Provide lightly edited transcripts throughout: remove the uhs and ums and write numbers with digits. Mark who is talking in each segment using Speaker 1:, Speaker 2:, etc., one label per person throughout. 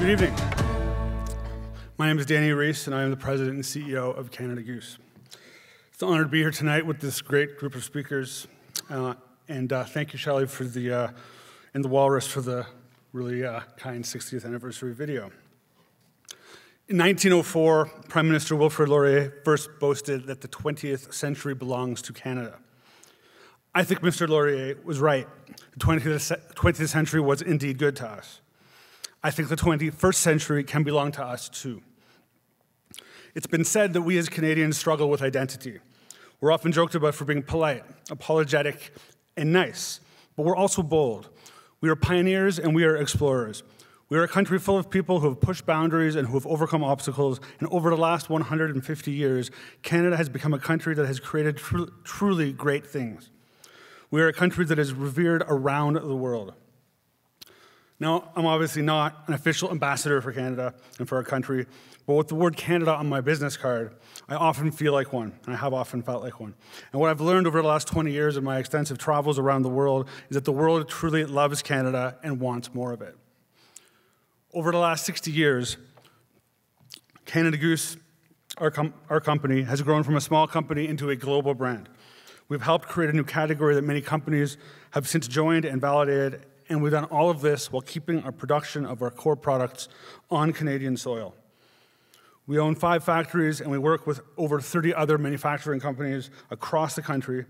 Speaker 1: Good evening. My name is Dani Reiss, and I am the president and CEO of Canada Goose. It's an honor to be here tonight with this great group of speakers, and thank you, Shelley, for and the Walrus for the really kind 60th anniversary video. In 1904, Prime Minister Wilfrid Laurier first boasted that the 20th century belongs to Canada. I think Mr. Laurier was right. The 20th century was indeed good to us. I think the 21st century can belong to us too. It's been said that we as Canadians struggle with identity. We're often joked about for being polite, apologetic, and nice, but we're also bold. We are pioneers and we are explorers. We are a country full of people who have pushed boundaries and who have overcome obstacles, and over the last 150 years, Canada has become a country that has created truly great things. We are a country that is revered around the world. Now, I'm obviously not an official ambassador for Canada and for our country, but with the word Canada on my business card, I often feel like one, and I have often felt like one. And what I've learned over the last 20 years of my extensive travels around the world is that the world truly loves Canada and wants more of it. Over the last 60 years, Canada Goose, our company, has grown from a small company into a global brand. We've helped create a new category that many companies have since joined and validated, and we've done all of this while keeping our production of our core products on Canadian soil. We own 5 factories, and we work with over 30 other manufacturing companies across the country.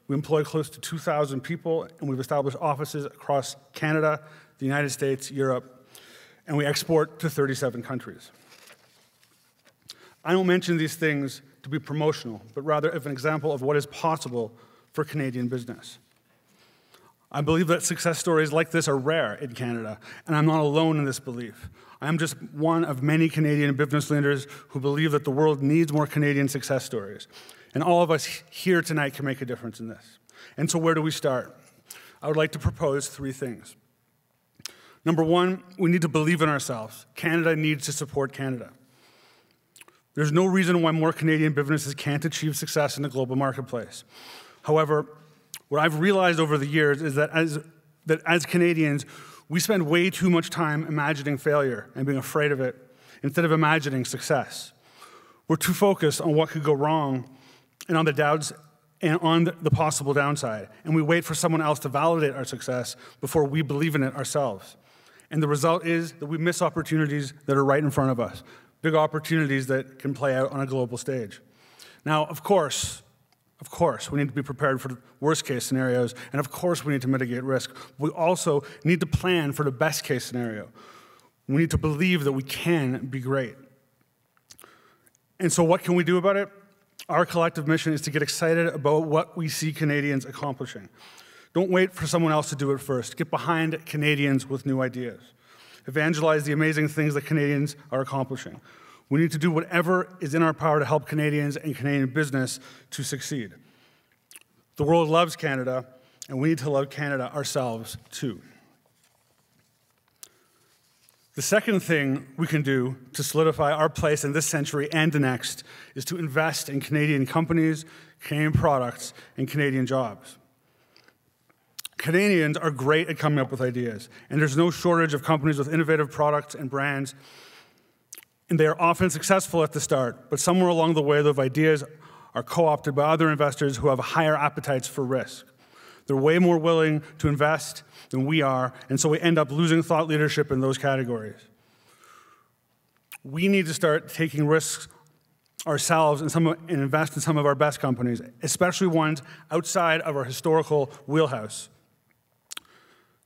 Speaker 1: We employ close to 2,000 people, and we've established offices across Canada, the United States, Europe, and we export to 37 countries. I don't mention these things to be promotional, but rather as an example of what is possible for Canadian business. I believe that success stories like this are rare in Canada, and I'm not alone in this belief. I am just one of many Canadian business leaders who believe that the world needs more Canadian success stories, and all of us here tonight can make a difference in this. And so where do we start? I would like to propose 3 things. Number 1, we need to believe in ourselves. Canada needs to support Canada. There's no reason why more Canadian businesses can't achieve success in the global marketplace. However, what I've realized over the years is that as Canadians, we spend way too much time imagining failure and being afraid of it instead of imagining success. We're too focused on what could go wrong and on the doubts and on the possible downside, and we wait for someone else to validate our success before we believe in it ourselves. And the result is that we miss opportunities that are right in front of us, big opportunities that can play out on a global stage. Now, of course, we need to be prepared for the worst-case scenarios, and of course we need to mitigate risk. We also need to plan for the best-case scenario. We need to believe that we can be great. And so what can we do about it? Our collective mission is to get excited about what we see Canadians accomplishing. Don't wait for someone else to do it first. Get behind Canadians with new ideas. Evangelize the amazing things that Canadians are accomplishing. We need to do whatever is in our power to help Canadians and Canadian business to succeed. The world loves Canada, and we need to love Canada ourselves too. The second thing we can do to solidify our place in this century and the next is to invest in Canadian companies, Canadian products, and Canadian jobs. Canadians are great at coming up with ideas, and there's no shortage of companies with innovative products and brands, and they are often successful at the start, but somewhere along the way, those ideas are co-opted by other investors who have higher appetites for risk. They're way more willing to invest than we are, and so we end up losing thought leadership in those categories. We need to start taking risks ourselves and invest in some of our best companies, especially ones outside of our historical wheelhouse.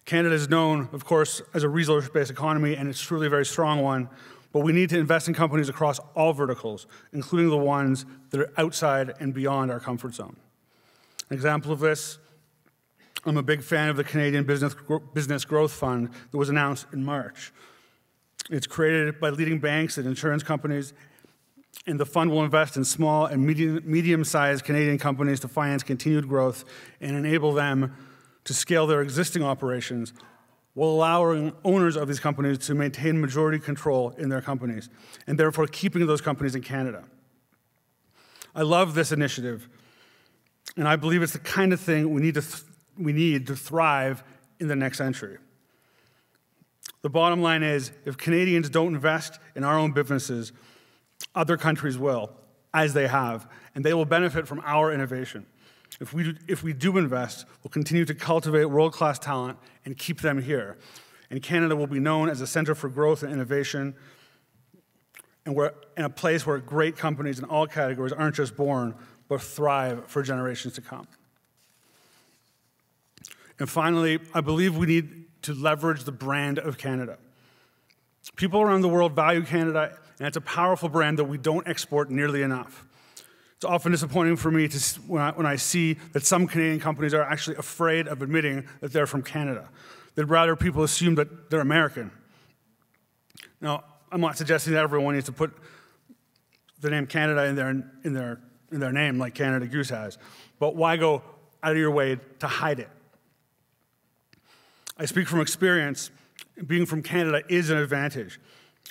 Speaker 1: Canada is known, of course, as a resource-based economy, and it's truly a very strong one, but we need to invest in companies across all verticals, including the ones that are outside and beyond our comfort zone. An example of this, I'm a big fan of the Canadian Business Growth Fund that was announced in March. It's created by leading banks and insurance companies, and the fund will invest in small and medium-sized Canadian companies to finance continued growth and enable them to scale their existing operations while allowing owners of these companies to maintain majority control in their companies, and therefore keeping those companies in Canada. I love this initiative, and I believe it's the kind of thing we need to thrive in the next century. The bottom line is, if Canadians don't invest in our own businesses, other countries will, as they have, and they will benefit from our innovation. If we do invest, we'll continue to cultivate world-class talent and keep them here. And Canada will be known as a center for growth and innovation, and we're in a place where great companies in all categories aren't just born, but thrive for generations to come. And finally, I believe we need to leverage the brand of Canada. People around the world value Canada, and it's a powerful brand that we don't export nearly enough. It's often disappointing for me when I see that some Canadian companies are actually afraid of admitting that they're from Canada. They'd rather people assume that they're American. Now, I'm not suggesting that everyone needs to put the name Canada in their name like Canada Goose has, but why go out of your way to hide it? I speak from experience. Being from Canada is an advantage.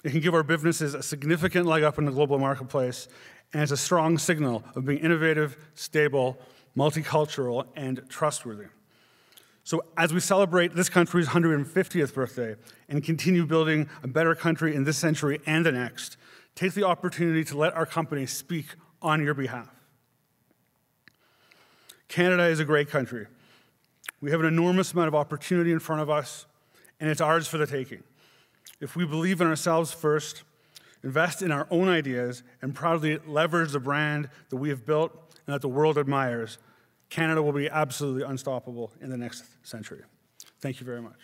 Speaker 1: It can give our businesses a significant leg up in the global marketplace, and it's a strong signal of being innovative, stable, multicultural, and trustworthy. So as we celebrate this country's 150th birthday and continue building a better country in this century and the next, take the opportunity to let our company speak on your behalf. Canada is a great country. We have an enormous amount of opportunity in front of us, and it's ours for the taking. If we believe in ourselves first, invest in our own ideas, and proudly leverage the brand that we have built and that the world admires, Canada will be absolutely unstoppable in the next century. Thank you very much.